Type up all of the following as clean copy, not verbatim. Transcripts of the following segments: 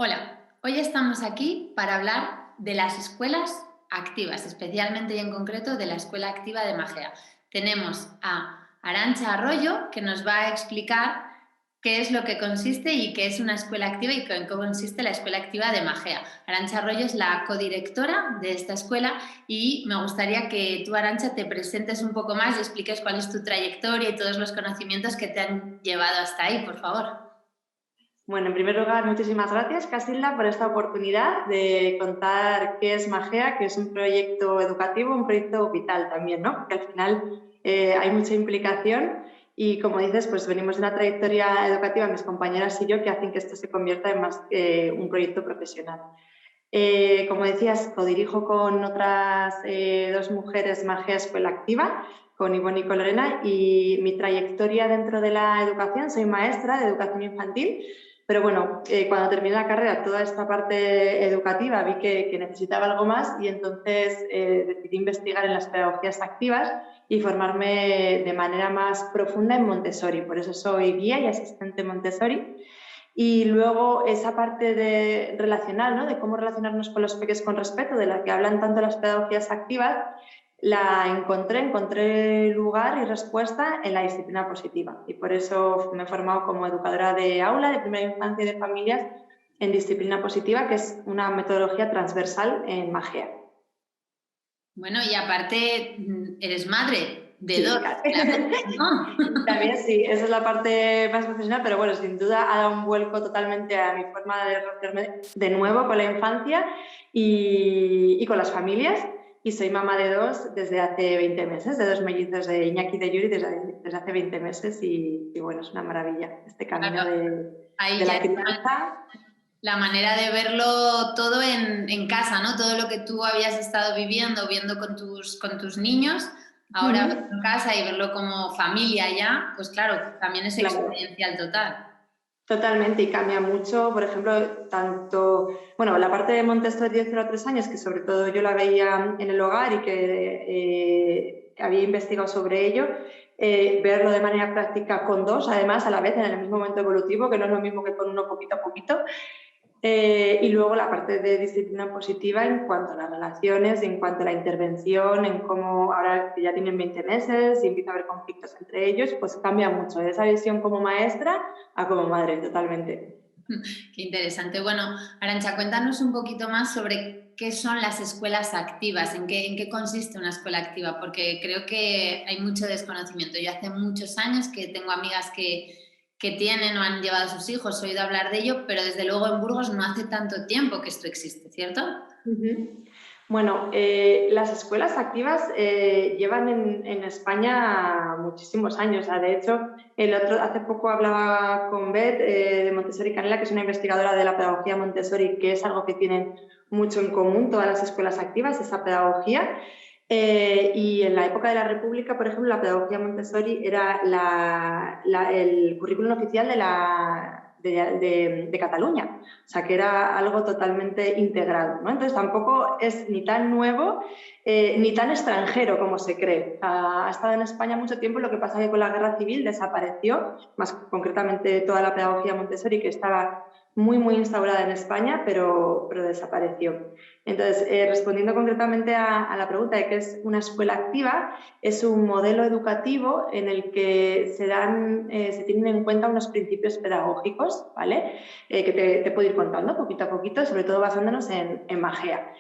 Hola, hoy estamos aquí para hablar de las escuelas activas, especialmente y en concreto de la Escuela Activa de Magea. Tenemos a Arantxa Arroyo, que nos va a explicar qué es lo que consiste y qué es una escuela activa y en qué consiste la Escuela Activa de Magea. Arantxa Arroyo es la codirectora de esta escuela y me gustaría que tú, Arantxa, te presentes un poco más y expliques cuál es tu trayectoria y todos los conocimientos que te han llevado hasta ahí, por favor. Bueno, en primer lugar, muchísimas gracias, Casilda, por esta oportunidad de contar qué es Magea, que es un proyecto educativo, un proyecto vital también, ¿no? Porque al final hay mucha implicación y, como dices, pues venimos de una trayectoria educativa, mis compañeras y yo, que hacen que esto se convierta en más un proyecto profesional. Como decías, codirijo con otras dos mujeres Magea Escuela Activa, con Ivonne y con Lorena, y mi trayectoria dentro de la educación, soy maestra de educación infantil, pero bueno, cuando terminé la carrera, toda esta parte educativa vi que necesitaba algo más y entonces decidí investigar en las pedagogías activas y formarme de manera más profunda en Montessori. Por eso soy guía y asistente Montessori. Y luego esa parte de relacional, ¿no? De cómo relacionarnos con los peques con respeto, de la que hablan tanto las pedagogías activas, la encontré lugar y respuesta en la disciplina positiva. Y por eso me he formado como educadora de aula, de primera infancia y de familias en disciplina positiva, que es una metodología transversal en Magea. Bueno, y aparte eres madre de dos, Sí, claro. claramente, ¿no? También sí, esa es la parte más profesional, pero bueno, sin duda ha dado un vuelco totalmente a mi forma de relacionarme de nuevo con la infancia y con las familias. Y soy mamá de dos desde hace 20 meses, de dos mellizos, de Iñaki y de Yuri, desde hace 20 meses y bueno, es una maravilla este camino Claro, de ahí ya la está crianza. la manera de verlo todo en casa, ¿no? Todo lo que tú habías estado viendo con tus niños, ahora verlo en casa y verlo como familia ya, pues claro, también es Claro. experiencial total. Totalmente, y cambia mucho, por ejemplo, tanto, bueno, la parte de Montessori de 0 a 3 años, que sobre todo yo la veía en el hogar y que había investigado sobre ello, verlo de manera práctica con dos, además, a la vez, en el mismo momento evolutivo, que no es lo mismo que con uno poquito a poquito, y luego la parte de disciplina positiva en cuanto a las relaciones, en cuanto a la intervención, en cómo ahora que ya tienen 20 meses y empieza a haber conflictos entre ellos, pues cambia mucho de esa visión como maestra a como madre, totalmente. Qué interesante. Bueno, Arantxa, cuéntanos un poquito más sobre qué son las escuelas activas, en qué consiste una escuela activa, porque creo que hay mucho desconocimiento. Yo hace muchos años que tengo amigas que tienen o han llevado a sus hijos, he oído hablar de ello, pero desde luego en Burgos no hace tanto tiempo que esto existe, ¿cierto? Ujú. Bueno, las escuelas activas llevan en España muchísimos años. De hecho, hace poco hablaba con Beth de Montessori Canela, que es una investigadora de la pedagogía Montessori, que es algo que tienen mucho en común todas las escuelas activas, esa pedagogía. Y en la época de la República, por ejemplo, la pedagogía Montessori era el currículum oficial de Cataluña. O sea, que era algo totalmente integrado, ¿no? Entonces, tampoco es ni tan nuevo ni tan extranjero como se cree. Ha estado en España mucho tiempo, lo que pasa es que con la Guerra Civil desapareció, más concretamente toda la pedagogía Montessori, que estaba muy instaurada en España, pero desapareció. Entonces, respondiendo concretamente a la pregunta de qué es una escuela activa, es un modelo educativo en el que se tienen en cuenta unos principios pedagógicos, ¿vale? Que te puedo ir contando poquito a poquito, sobre todo basándonos en Magea.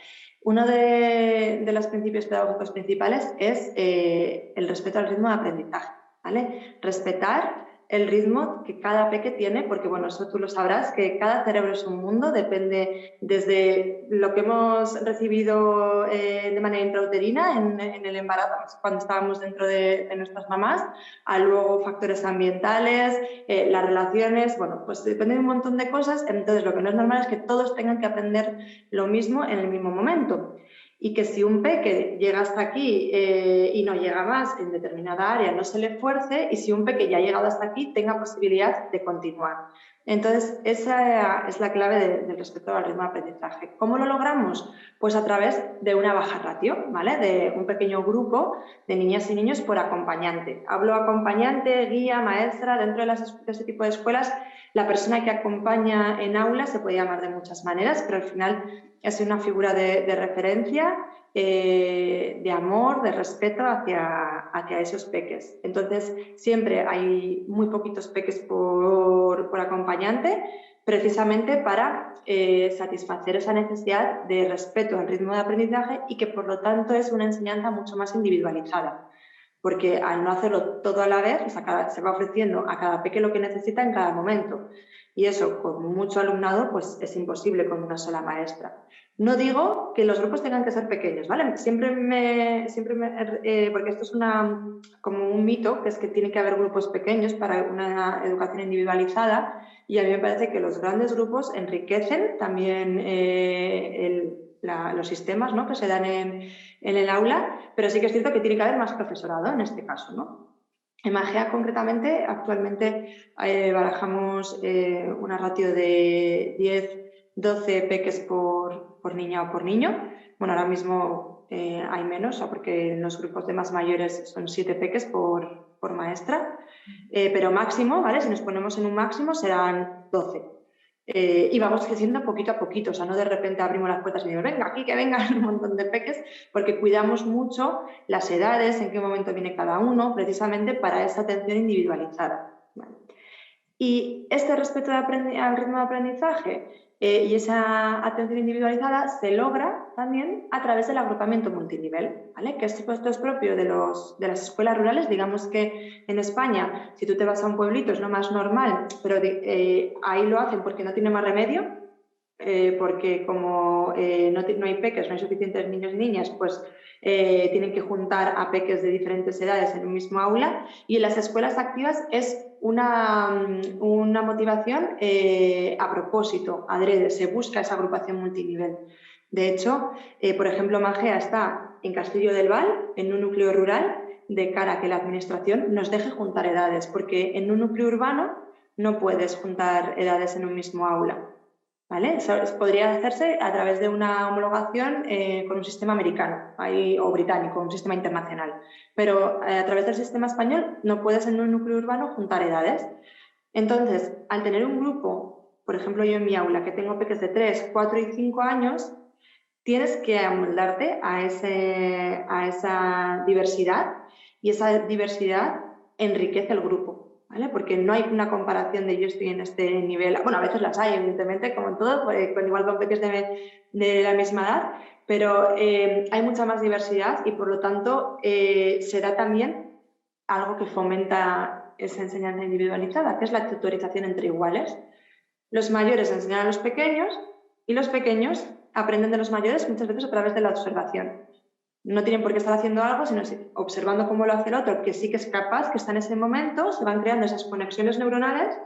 Uno de los principios pedagógicos principales es el respeto al ritmo de aprendizaje, ¿vale? Respetar el ritmo que cada peque tiene, porque bueno, eso tú lo sabrás, que cada cerebro es un mundo, depende desde lo que hemos recibido de manera intrauterina en el embarazo, cuando estábamos dentro de nuestras mamás, a luego factores ambientales, las relaciones, bueno, pues depende de un montón de cosas, entonces lo que no es normal es que todos tengan que aprender lo mismo en el mismo momento. Y que si un peque llega hasta aquí y no llega más en determinada área, no se le fuerce, y si un peque ya ha llegado hasta aquí, tenga posibilidad de continuar. Entonces, esa es la clave del respeto al ritmo de aprendizaje. ¿Cómo lo logramos? Pues a través de una baja ratio, ¿vale? De un pequeño grupo de niñas y niños por acompañante. Hablo acompañante, guía, maestra. Dentro de ese tipo de escuelas, la persona que acompaña en aula se puede llamar de muchas maneras, pero al final es una figura de referencia, de amor, de respeto hacia esos peques. Entonces, siempre hay muy poquitos peques por acompañante, precisamente para satisfacer esa necesidad de respeto al ritmo de aprendizaje y que, por lo tanto, es una enseñanza mucho más individualizada. Porque al no hacerlo todo a la vez, o sea, se va ofreciendo a cada peque lo que necesita en cada momento. Y eso, con mucho alumnado, pues es imposible con una sola maestra. No digo que los grupos tengan que ser pequeños, ¿vale? Porque esto es como un mito, que es que tiene que haber grupos pequeños para una educación individualizada, y a mí me parece que los grandes grupos enriquecen también los sistemas, ¿no?, que se dan en el aula, pero sí que es cierto que tiene que haber más profesorado en este caso, ¿no? En Magea, concretamente, actualmente barajamos una ratio de 10-12 peques por niña o por niño. Bueno, ahora mismo hay menos, porque en los grupos de más mayores son 7 peques por maestra, pero máximo, ¿vale? Si nos ponemos en un máximo serán 12. Y vamos creciendo poquito a poquito, o sea, no de repente abrimos las puertas y decimos, venga, aquí que vengan un montón de peques, porque cuidamos mucho las edades, en qué momento viene cada uno, precisamente para esa atención individualizada. ¿Vale? Y este respeto al ritmo de aprendizaje y esa atención individualizada se logra también a través del agrupamiento multinivel, ¿vale? Que esto es propio de las escuelas rurales. Digamos que en España, si tú te vas a un pueblito, es lo más normal, pero ahí lo hacen porque no tiene más remedio, porque como no hay peques, no hay suficientes niños y niñas, pues tienen que juntar a peques de diferentes edades en un mismo aula. Y en las escuelas activas es una motivación a propósito, adrede, se busca esa agrupación multinivel. De hecho, por ejemplo, Magea está en Castillo del Val, en un núcleo rural, de cara a que la administración nos deje juntar edades, porque en un núcleo urbano no puedes juntar edades en un mismo aula. ¿Vale? Eso podría hacerse a través de una homologación con un sistema americano o británico, un sistema internacional. Pero a través del sistema español no puedes en un núcleo urbano juntar edades. Entonces, al tener un grupo, por ejemplo yo en mi aula, que tengo peques de 3, 4 y 5 años, tienes que amoldarte a esa diversidad, y esa diversidad enriquece el grupo. ¿Vale? Porque no hay una comparación de yo estoy en este nivel. Bueno, a veces las hay, evidentemente, como en todo, igual con peques de la misma edad, pero hay mucha más diversidad y, por lo tanto, se da también algo que fomenta esa enseñanza individualizada, que es la tutorización entre iguales. Los mayores enseñan a los pequeños y los pequeños aprenden de los mayores muchas veces a través de la observación. No tienen por qué estar haciendo algo, sino observando cómo lo hace el otro, que sí que es capaz, que está en ese momento, se van creando esas conexiones neuronales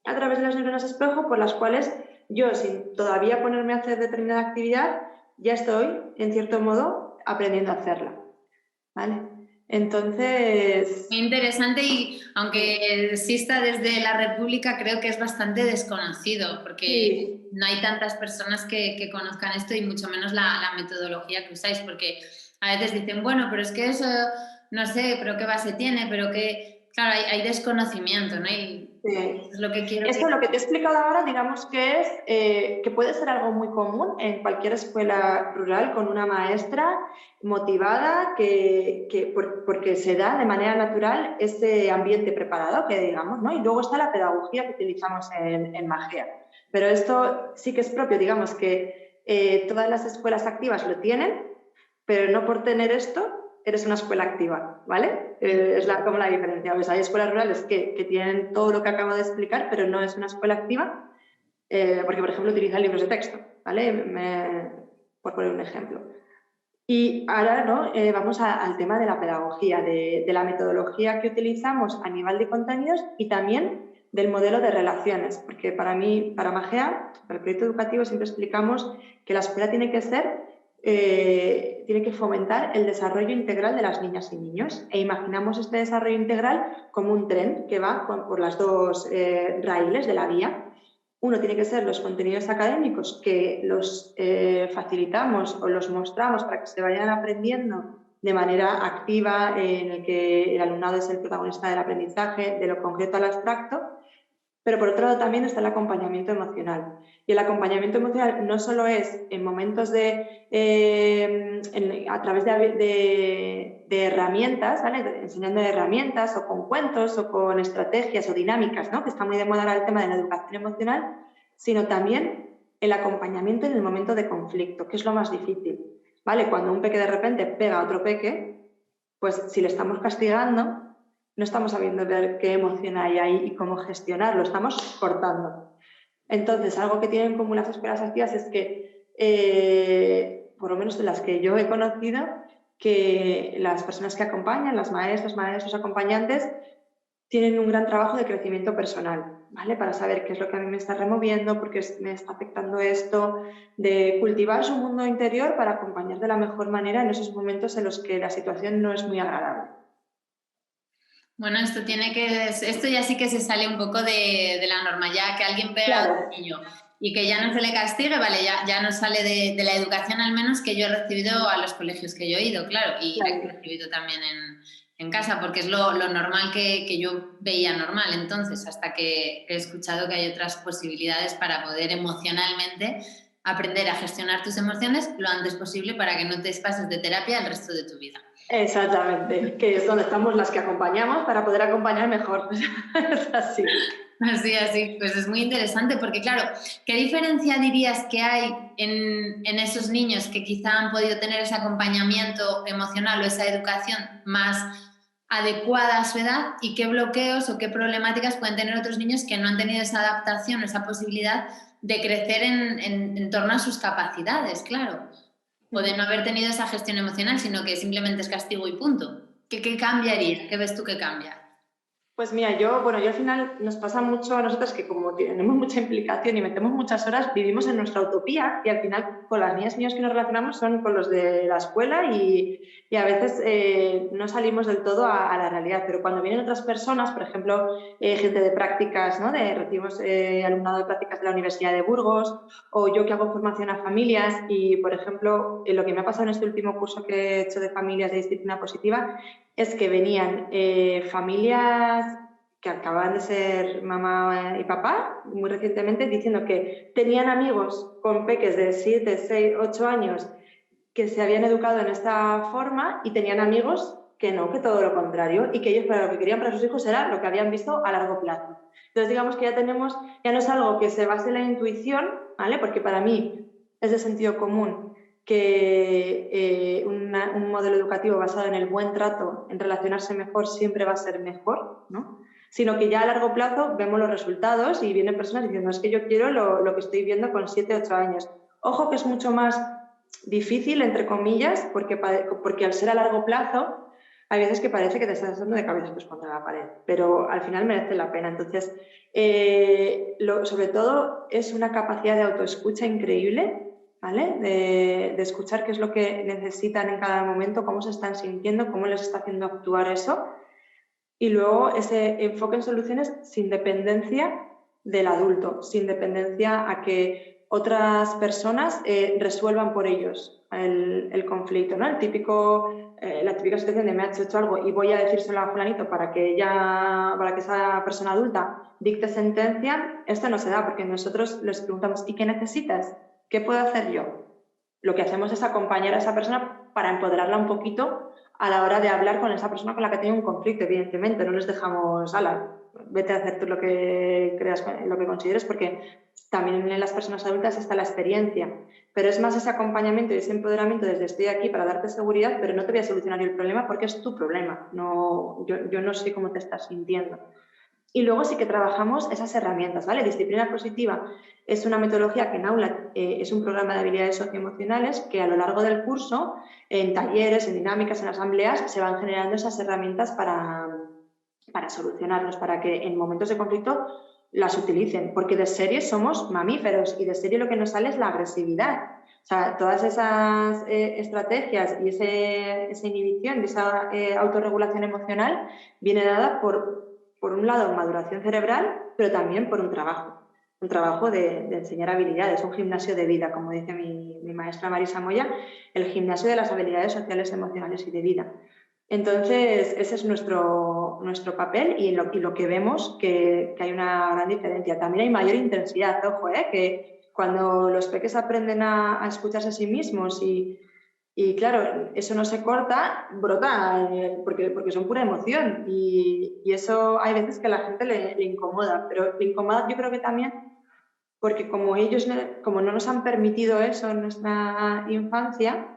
a través de las neuronas espejo, por las cuales yo, sin todavía ponerme a hacer determinada actividad, ya estoy, en cierto modo, aprendiendo a hacerla. ¿Vale? Entonces... Muy interesante, y aunque exista desde la República, creo que es bastante desconocido, porque sí, no hay tantas personas que conozcan esto, y mucho menos la metodología que usáis, porque a veces dicen, bueno, pero es que eso, no sé, pero qué base tiene, pero que, claro, hay desconocimiento, ¿no? Y sí. es lo que quiero Esto, lo que te he explicado ahora, digamos que es que puede ser algo muy común en cualquier escuela rural, con una maestra motivada porque se da de manera natural ese ambiente preparado, que digamos, ¿no? Y luego está la pedagogía que utilizamos en Magea. Pero esto sí que es propio, digamos que todas las escuelas activas lo tienen, pero no por tener esto eres una escuela activa, ¿vale? Es como la diferencia. Pues hay escuelas rurales que tienen todo lo que acabo de explicar, pero no es una escuela activa, porque, por ejemplo, utilizan libros de texto, ¿vale? Por poner un ejemplo. Y ahora, ¿no? Vamos al tema de la pedagogía, de la metodología que utilizamos a nivel de contenidos y también del modelo de relaciones, porque para mí, para Magea, para el proyecto educativo, siempre explicamos que la escuela tiene que fomentar el desarrollo integral de las niñas y niños, e imaginamos este desarrollo integral como un tren que va por las dos raíles de la vía. Uno tiene que ser los contenidos académicos que los facilitamos o los mostramos para que se vayan aprendiendo de manera activa, en el que el alumnado es el protagonista del aprendizaje, de lo concreto al abstracto, pero por otro lado también está el acompañamiento emocional. Y el acompañamiento emocional no solo es en momentos a través de herramientas, ¿vale? Enseñando herramientas o con cuentos o con estrategias o dinámicas, ¿no? Que está muy de moda ahora el tema de la educación emocional, sino también el acompañamiento en el momento de conflicto, que es lo más difícil, ¿vale? Cuando un peque de repente pega a otro peque, pues si le estamos castigando, no estamos sabiendo ver qué emoción hay ahí y cómo gestionarlo, estamos cortando. Entonces, algo que tienen en común las escuelas activas es que, por lo menos de las que yo he conocido, que las personas que acompañan, las maestras, maestros, acompañantes, tienen un gran trabajo de crecimiento personal, ¿vale? Para saber qué es lo que a mí me está removiendo, por qué me está afectando esto, de cultivar su mundo interior para acompañar de la mejor manera en esos momentos en los que la situación no es muy agradable. Bueno, esto ya sí que se sale un poco de la norma, ya que alguien pega a Claro. otro niño y que ya no se le castigue, vale, ya no sale de la educación al menos que yo he recibido a los colegios que yo he ido, claro, y la que he recibido también en casa, porque es lo normal que yo veía normal. Entonces, hasta que he escuchado que hay otras posibilidades para poder emocionalmente aprender a gestionar tus emociones lo antes posible para que no te pases de terapia el resto de tu vida. Exactamente, que es donde estamos las que acompañamos para poder acompañar mejor. Es así. Así, pues es muy interesante porque, claro, ¿qué diferencia dirías que hay en esos niños que quizá han podido tener ese acompañamiento emocional o esa educación más adecuada a su edad y qué bloqueos o qué problemáticas pueden tener otros niños que no han tenido esa adaptación, esa posibilidad de crecer en torno a sus capacidades, claro, o de no haber tenido esa gestión emocional, sino que simplemente es castigo y punto? ¿Qué cambiaría? ¿Qué ves tú que cambia? Pues mira, yo al final nos pasa mucho a nosotras que como tenemos mucha implicación y metemos muchas horas, vivimos en nuestra utopía y al final con las niñas y niños que nos relacionamos son con los de la escuela y a veces no salimos del todo a la realidad. Pero cuando vienen otras personas, por ejemplo, gente de prácticas, ¿no? Recibimos alumnado de prácticas de la Universidad de Burgos, o yo que hago formación a familias y, por ejemplo, lo que me ha pasado en este último curso que he hecho de familias de disciplina positiva es que venían familias que acababan de ser mamá y papá muy recientemente diciendo que tenían amigos con peques de 7, 6, 8 años que se habían educado en esta forma y tenían amigos que no, que todo lo contrario, y que ellos para lo que querían para sus hijos era lo que habían visto a largo plazo. Entonces digamos que ya no es algo que se base en la intuición, ¿vale? Porque para mí es de sentido común que un modelo educativo basado en el buen trato, en relacionarse mejor, siempre va a ser mejor, ¿no? Sino que ya a largo plazo vemos los resultados y vienen personas diciendo, es que yo quiero lo que estoy viendo con 7, 8 años. Ojo que es mucho más difícil, entre comillas, porque al ser a largo plazo, hay veces que parece que te estás dando de cabeza pues, contra la pared, pero al final merece la pena. Entonces, sobre todo es una capacidad de autoescucha increíble, ¿vale? De escuchar qué es lo que necesitan en cada momento, cómo se están sintiendo, cómo les está haciendo actuar eso. Y luego ese enfoque en soluciones sin dependencia del adulto, sin dependencia a que otras personas resuelvan por ellos el conflicto, ¿no? La típica situación de me ha hecho algo y voy a decírselo a fulanito para que esa persona adulta dicte sentencia. Esto no se da porque nosotros les preguntamos ¿y qué necesitas? ¿Qué puedo hacer yo? Lo que hacemos es acompañar a esa persona para empoderarla un poquito a la hora de hablar con esa persona con la que tiene un conflicto, evidentemente. No les dejamos, vete a hacer tú lo que creas, lo que consideres, porque también en las personas adultas está la experiencia. Pero es más ese acompañamiento y ese empoderamiento desde estoy aquí para darte seguridad, pero no te voy a solucionar el problema porque es tu problema. No, yo no sé cómo te estás sintiendo. Y luego sí que trabajamos esas herramientas, ¿vale? Disciplina positiva es una metodología que en aula es un programa de habilidades socioemocionales que a lo largo del curso, en talleres, en dinámicas, en asambleas, se van generando esas herramientas para solucionarlos, para que en momentos de conflicto las utilicen, porque de serie somos mamíferos y de serie lo que nos sale es la agresividad. O sea, todas esas estrategias y esa inhibición y esa autorregulación emocional viene dada por un lado, maduración cerebral, pero también por un trabajo. un trabajo de enseñar habilidades, un gimnasio de vida, como dice mi maestra Marisa Moya, el gimnasio de las habilidades sociales, emocionales y de vida. Entonces, ese es nuestro papel y lo que vemos que hay una gran diferencia. También hay mayor intensidad, ojo, que cuando los peques aprenden a escucharse a sí mismos y claro, eso no se corta, brota, porque son pura emoción y eso hay veces que a la gente le incomoda, pero le incomoda yo creo que también porque como ellos como no nos han permitido eso en nuestra infancia,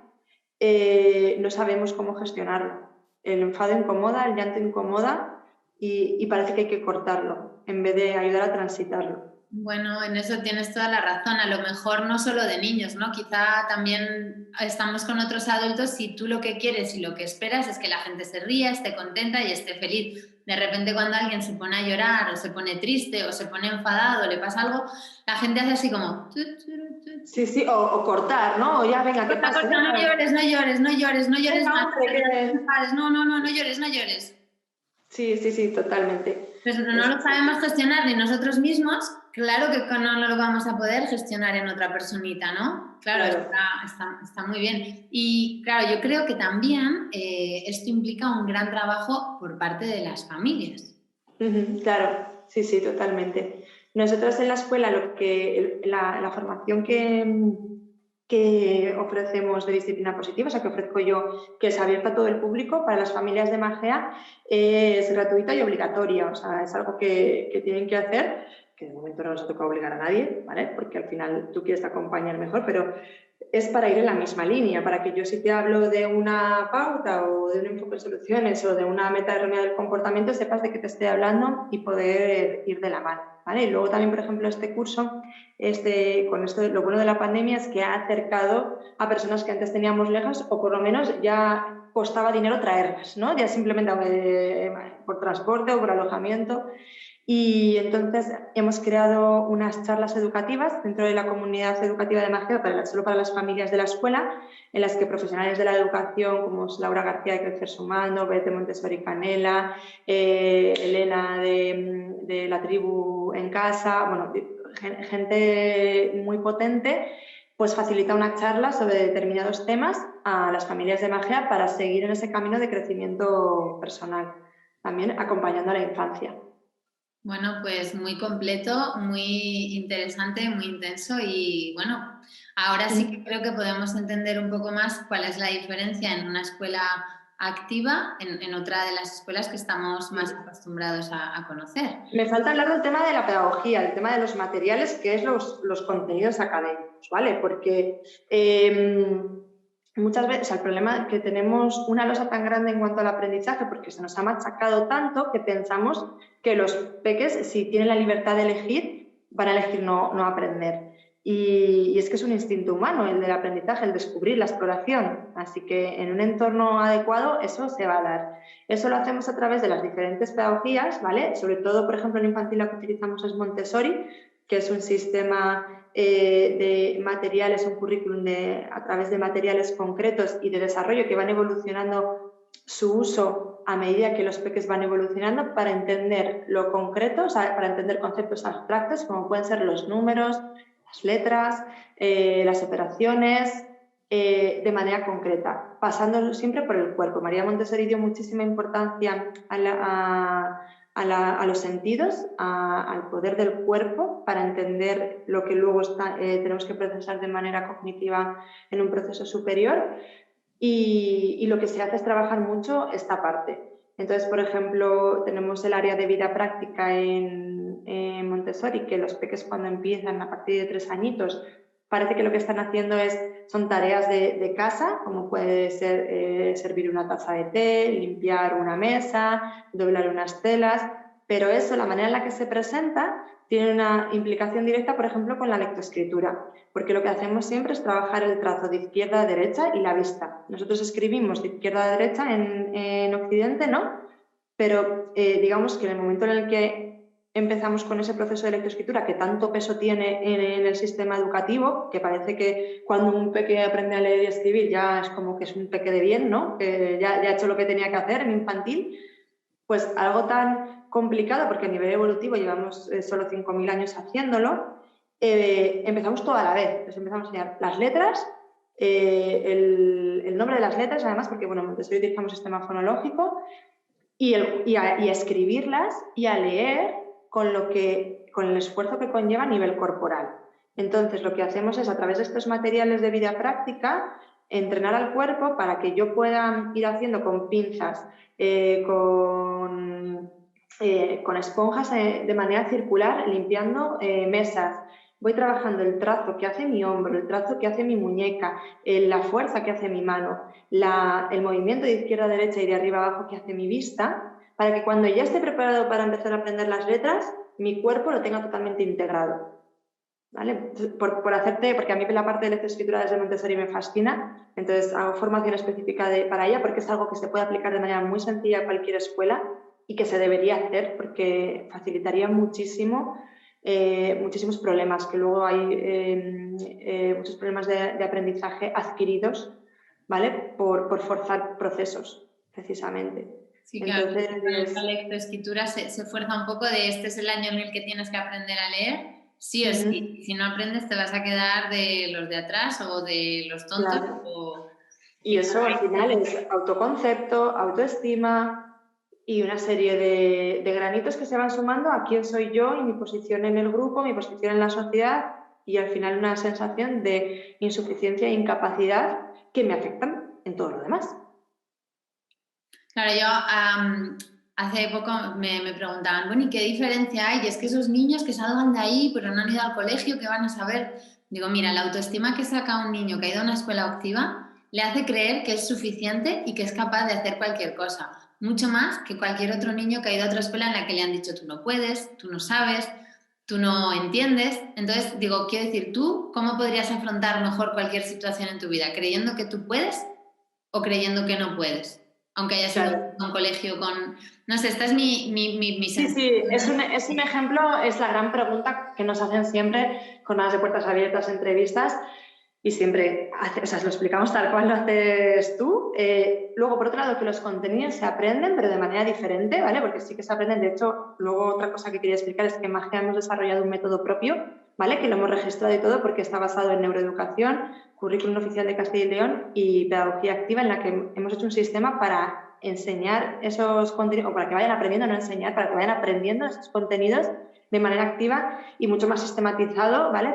no sabemos cómo gestionarlo. El enfado incomoda, el llanto incomoda y parece que hay que cortarlo en vez de ayudar a transitarlo. Bueno, en eso tienes toda la razón. A lo mejor no solo de niños, ¿no? Quizá también estamos con otros adultos y tú lo que quieres y lo que esperas es que la gente se ría, esté contenta y esté feliz. De repente cuando alguien se pone a llorar o se pone triste o se pone enfadado o le pasa algo, la gente hace así como... Sí, sí, o cortar, ¿no? O ya, venga, ¿qué pasa? Corta, no llores, no llores, no llores, no llores más. No, No llores, no llores. Sí, sí, sí, totalmente. Pues no lo sabemos gestionar ni nosotros mismos, claro que no lo vamos a poder gestionar en otra personita, ¿no? Claro. Está muy bien. Y claro, yo creo que también esto implica un gran trabajo por parte de las familias. Claro, sí, sí, totalmente. Nosotros en la escuela la formación que ofrecemos de disciplina positiva, o sea, que ofrezco yo, que es abierta a todo el público para las familias de Magea, es gratuita y obligatoria, o sea, es algo que tienen que hacer, que de momento no nos toca obligar a nadie, ¿vale? Porque al final tú quieres acompañar mejor, pero es para ir en la misma línea, para que yo si te hablo de una pauta o de un enfoque de soluciones o de una meta errónea del comportamiento, sepas de qué te estoy hablando y poder ir de la mano, ¿vale? Y luego también, por ejemplo, este curso, con esto, lo bueno de la pandemia es que ha acercado a personas que antes teníamos lejas o por lo menos ya costaba dinero traerlas, ¿no? Ya simplemente por transporte o por alojamiento. Y entonces hemos creado unas charlas educativas dentro de la comunidad educativa de Magea, solo para las familias de la escuela, en las que profesionales de la educación como Laura García de Crecer Sumando, Bete Montessori Canela, Elena de la tribu en casa, bueno, gente muy potente, pues facilita una charla sobre determinados temas a las familias de Magea para seguir en ese camino de crecimiento personal, también acompañando a la infancia. Bueno, pues muy completo, muy interesante, muy intenso y bueno, ahora sí que creo que podemos entender un poco más cuál es la diferencia en una escuela activa en otra de las escuelas que estamos más acostumbrados a conocer. Me falta hablar del tema de la pedagogía, el tema de los materiales, que es los contenidos académicos, ¿vale? Porque muchas veces, o sea, el problema es que tenemos una losa tan grande en cuanto al aprendizaje, porque se nos ha machacado tanto que pensamos que los peques, si tienen la libertad de elegir, van a elegir no aprender. Y es que es un instinto humano el del aprendizaje, el descubrir, la exploración. Así que en un entorno adecuado eso se va a dar. Eso lo hacemos a través de las diferentes pedagogías, ¿vale? Sobre todo, por ejemplo, en infantil lo que utilizamos es Montessori, que es un sistema de materiales, un currículum a través de materiales concretos y de desarrollo que van evolucionando su uso a medida que los peques van evolucionando para entender lo concreto, o sea, para entender conceptos abstractos como pueden ser los números, las letras, las operaciones, de manera concreta, pasándolo siempre por el cuerpo. María Montessori dio muchísima importancia a los sentidos, al poder del cuerpo para entender lo que luego tenemos que procesar de manera cognitiva en un proceso superior y lo que se hace es trabajar mucho esta parte. Entonces, por ejemplo, tenemos el área de vida práctica en Montessori, que los peques cuando empiezan a partir de 3 añitos parece que lo que están haciendo son tareas de casa, como puede ser servir una taza de té, limpiar una mesa, doblar unas telas, pero eso, la manera en la que se presenta, tiene una implicación directa, por ejemplo, con la lectoescritura, porque lo que hacemos siempre es trabajar el trazo de izquierda a derecha y la vista. Nosotros escribimos de izquierda a derecha en Occidente, ¿no? Pero digamos que en el momento en el que empezamos con ese proceso de lectoescritura que tanto peso tiene en el sistema educativo, que parece que cuando un peque aprende a leer y escribir ya es como que es un peque de bien, ¿no? Que ya ha hecho lo que tenía que hacer en infantil, pues algo tan complicado porque a nivel evolutivo llevamos solo 5.000 años haciéndolo, empezamos todo a la vez. Entonces empezamos a enseñar las letras, el nombre de las letras, además, porque bueno, en Montessori utilizamos sistema fonológico, y a escribirlas y a leer con el esfuerzo que conlleva a nivel corporal. Entonces, lo que hacemos es, a través de estos materiales de vida práctica, entrenar al cuerpo para que yo pueda ir haciendo con pinzas, con esponjas de manera circular, limpiando mesas. Voy trabajando el trazo que hace mi hombro, el trazo que hace mi muñeca, la fuerza que hace mi mano, el movimiento de izquierda a derecha y de arriba a abajo que hace mi vista, para que cuando ya esté preparado para empezar a aprender las letras, mi cuerpo lo tenga totalmente integrado. ¿Vale? Porque a mí la parte de lectoescritura desde Montessori me fascina, entonces hago formación específica para ella porque es algo que se puede aplicar de manera muy sencilla a cualquier escuela y que se debería hacer porque facilitaría muchísimo muchísimos problemas, que luego hay muchos problemas de aprendizaje adquiridos, ¿vale? Por forzar procesos, precisamente. Sí, claro, entonces, con la lectoescritura se fuerza un poco de este es el año en el que tienes que aprender a leer, sí o sí. Si no aprendes te vas a quedar de los de atrás o de los tontos. Claro. Y eso al final es autoconcepto, autoestima y una serie de granitos que se van sumando a quién soy yo y mi posición en el grupo, mi posición en la sociedad y al final una sensación de insuficiencia e incapacidad que me afectan en todo lo demás. Claro, yo hace poco me preguntaban, bueno, ¿y qué diferencia hay? Y es que esos niños que salgan de ahí pero no han ido al colegio, ¿qué van a saber? Digo, mira, la autoestima que saca un niño que ha ido a una escuela activa le hace creer que es suficiente y que es capaz de hacer cualquier cosa. Mucho más que cualquier otro niño que ha ido a otra escuela en la que le han dicho tú no puedes, tú no sabes, tú no entiendes. Entonces, digo, quiero decir, ¿tú cómo podrías afrontar mejor cualquier situación en tu vida? ¿Creyendo que tú puedes o creyendo que no puedes? Aunque haya sido un colegio con... No sé, esta es mi Sí, es un ejemplo, es la gran pregunta que nos hacen siempre con las de puertas abiertas, entrevistas, y siempre, o sea, lo explicamos tal cual lo haces tú. Luego, por otro lado, que los contenidos se aprenden, pero de manera diferente, ¿vale? Porque sí que se aprenden. De hecho, luego otra cosa que quería explicar es que en Magia hemos desarrollado un método propio, ¿vale? Que lo hemos registrado y todo porque está basado en neuroeducación, currículum oficial de Castilla y León y pedagogía activa, en la que hemos hecho un sistema para enseñar esos contenidos, o para que vayan aprendiendo, no enseñar, para que vayan aprendiendo esos contenidos de manera activa y mucho más sistematizado, ¿vale?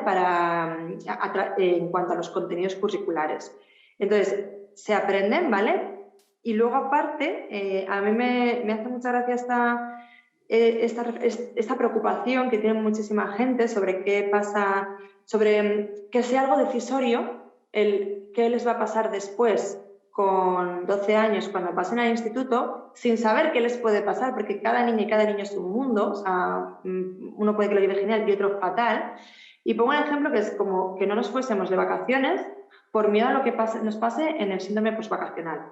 En cuanto a los contenidos curriculares. Entonces, se aprenden, ¿vale? Y luego, aparte, a mí me hace mucha gracia esta preocupación que tiene muchísima gente sobre qué pasa, sobre que sea algo decisorio, qué les va a pasar después con 12 años cuando pasen al instituto, sin saber qué les puede pasar, porque cada niña y cada niño es un mundo, o sea, uno puede que lo lleve genial y otro fatal. Y pongo un ejemplo que es como que no nos fuésemos de vacaciones por miedo a lo que nos pase en el síndrome postvacacional,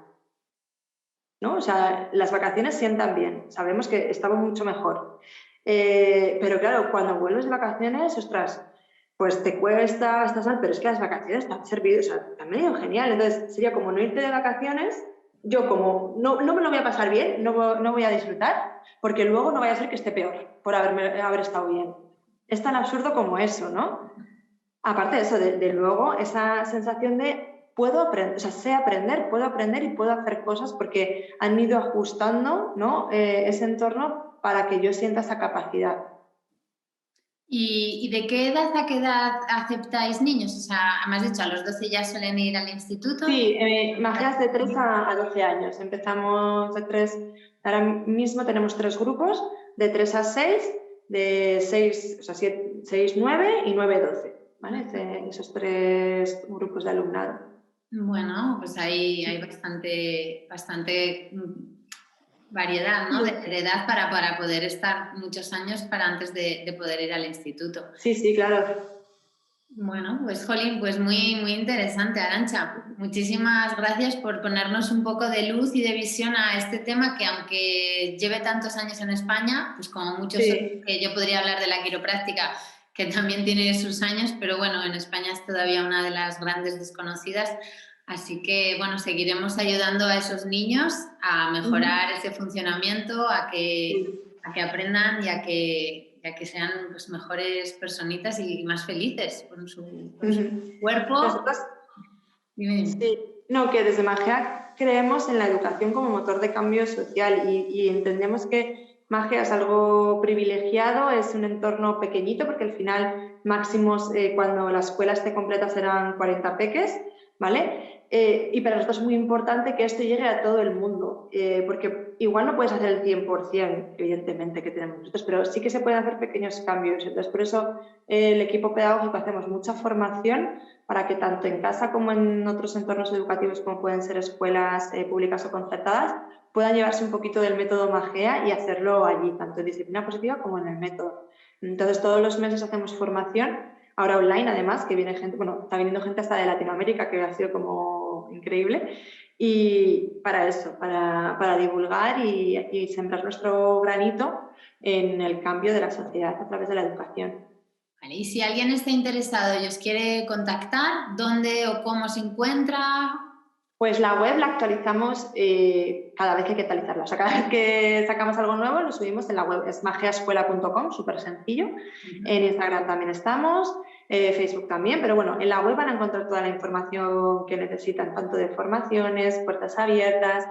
¿no? O sea, las vacaciones sientan bien, sabemos que estamos mucho mejor. Pero claro, cuando vuelves de vacaciones, ostras, pues te cuesta, estás mal, pero es que las vacaciones te han servido, o sea, te han venido genial. Entonces sería como no irte de vacaciones, yo como no me lo voy a pasar bien, no voy a disfrutar, porque luego no vaya a ser que esté peor por haber estado bien. Es tan absurdo como eso, ¿no? Aparte de eso, de luego esa sensación de puedo aprender, o sea, sé aprender, puedo aprender y puedo hacer cosas porque han ido ajustando, ¿no? Ese entorno para que yo sienta esa capacidad. ¿Y de qué edad a qué edad aceptáis niños? O sea, me has dicho, a los 12 ya suelen ir al instituto. Sí, Magia es de 3 a 12 años. Empezamos de 3, ahora mismo tenemos 3 grupos, de 3 a 6, de 6, o sea, 6, 9 y 9, 12, ¿vale? Esos 3 grupos de alumnado. Bueno, pues hay bastante variedad, ¿no? De edad para poder estar muchos años para antes de poder ir al instituto. Sí, claro. Bueno, pues Jolín, pues muy, muy interesante, Arantxa. Muchísimas gracias por ponernos un poco de luz y de visión a este tema que aunque lleve tantos años en España, pues como muchos otros, que yo podría hablar de la quiropráctica, que también tiene sus años, pero bueno, en España es todavía una de las grandes desconocidas. Así que, bueno, seguiremos ayudando a esos niños a mejorar ese funcionamiento, a que a que aprendan y a que sean pues, mejores personitas y más felices con su cuerpo. Nosotros, sí, no, que desde Magea creemos en la educación como motor de cambio social y entendemos que Magea es algo privilegiado, es un entorno pequeñito porque al final máximos cuando la escuela esté completa serán 40 peques, ¿vale? Y para nosotros es muy importante que esto llegue a todo el mundo, porque igual no puedes hacer el 100%, evidentemente, que tenemos nosotros, pero sí que se pueden hacer pequeños cambios. Entonces, por eso el equipo pedagógico hacemos mucha formación para que tanto en casa como en otros entornos educativos, como pueden ser escuelas públicas o concertadas, puedan llevarse un poquito del método Magea y hacerlo allí, tanto en disciplina positiva como en el método. Entonces, todos los meses hacemos formación, ahora online además, que viene gente, bueno, está viniendo gente hasta de Latinoamérica, que ha sido como increíble, y para eso, para divulgar y sembrar nuestro granito en el cambio de la sociedad a través de la educación. Vale, y si alguien está interesado y os quiere contactar, ¿dónde o cómo se encuentra? Pues la web la actualizamos cada vez que hay que actualizarla. O sea, cada vez que sacamos algo nuevo lo subimos en la web. Es magiaescuela.com, súper sencillo. En Instagram también estamos, Facebook también, pero bueno, en la web van a encontrar toda la información que necesitan, tanto de formaciones, puertas abiertas,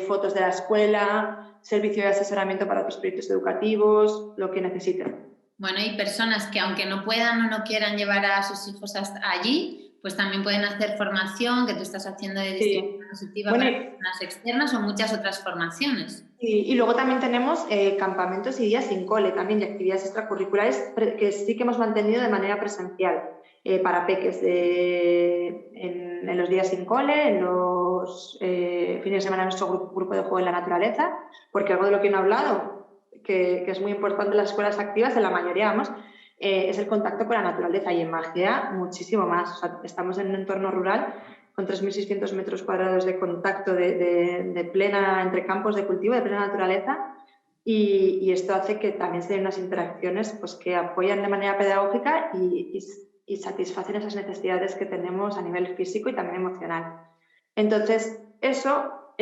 fotos de la escuela, servicio de asesoramiento para otros proyectos educativos, lo que necesiten. Bueno, y personas que aunque no puedan o no quieran llevar a sus hijos hasta allí, pues también pueden hacer formación que tú estás haciendo de disciplina positiva Bueno, para personas externas o muchas otras formaciones. y luego también tenemos campamentos y días sin cole también y actividades extracurriculares que sí que hemos mantenido de manera presencial para peques en los días sin cole, en los fines de semana nuestro grupo de juego en la naturaleza, porque algo de lo que no he hablado, que es muy importante en las escuelas activas, en la mayoría vamos, es el contacto con la naturaleza y en Magea muchísimo más. O sea, estamos en un entorno rural con 3.600 metros cuadrados de contacto de plena, entre campos de cultivo, de plena naturaleza, y esto hace que también se den unas interacciones pues, que apoyan de manera pedagógica y satisfacen esas necesidades que tenemos a nivel físico y también emocional. Entonces, eso,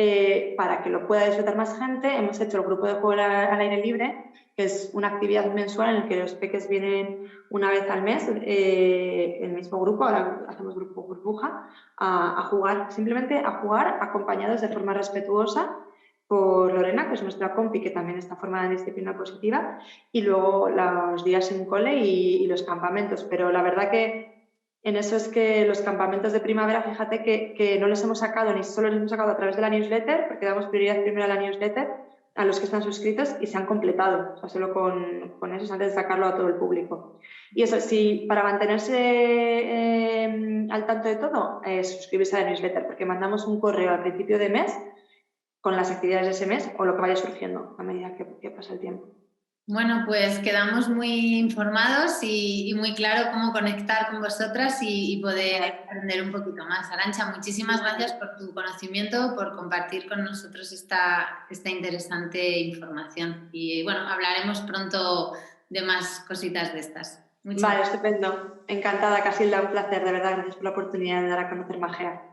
para que lo pueda disfrutar más gente, hemos hecho el grupo de juego al aire libre, que es una actividad mensual en la que los peques vienen una vez al mes, el mismo grupo, ahora hacemos grupo burbuja, a jugar, simplemente a jugar acompañados de forma respetuosa por Lorena, que es nuestra compi, que también está formada en disciplina positiva, y luego los días en cole y los campamentos. Pero la verdad que en eso es que los campamentos de primavera, fíjate que no los hemos sacado, ni solo los hemos sacado a través de la newsletter, porque damos prioridad primero a la newsletter, a los que están suscritos y se han completado, o sea, solo con eso antes de sacarlo a todo el público. Y eso sí, para mantenerse al tanto de todo, suscribirse a la newsletter, porque mandamos un correo al principio de mes con las actividades de ese mes o lo que vaya surgiendo a medida que pasa el tiempo. Bueno, pues quedamos muy informados y muy claro cómo conectar con vosotras y poder aprender un poquito más. Arantxa, muchísimas gracias por tu conocimiento, por compartir con nosotros esta interesante información. Y bueno, hablaremos pronto de más cositas de estas. Vale, estupendo. Encantada, Casilda, un placer, de verdad. Gracias por la oportunidad de dar a conocer Magea.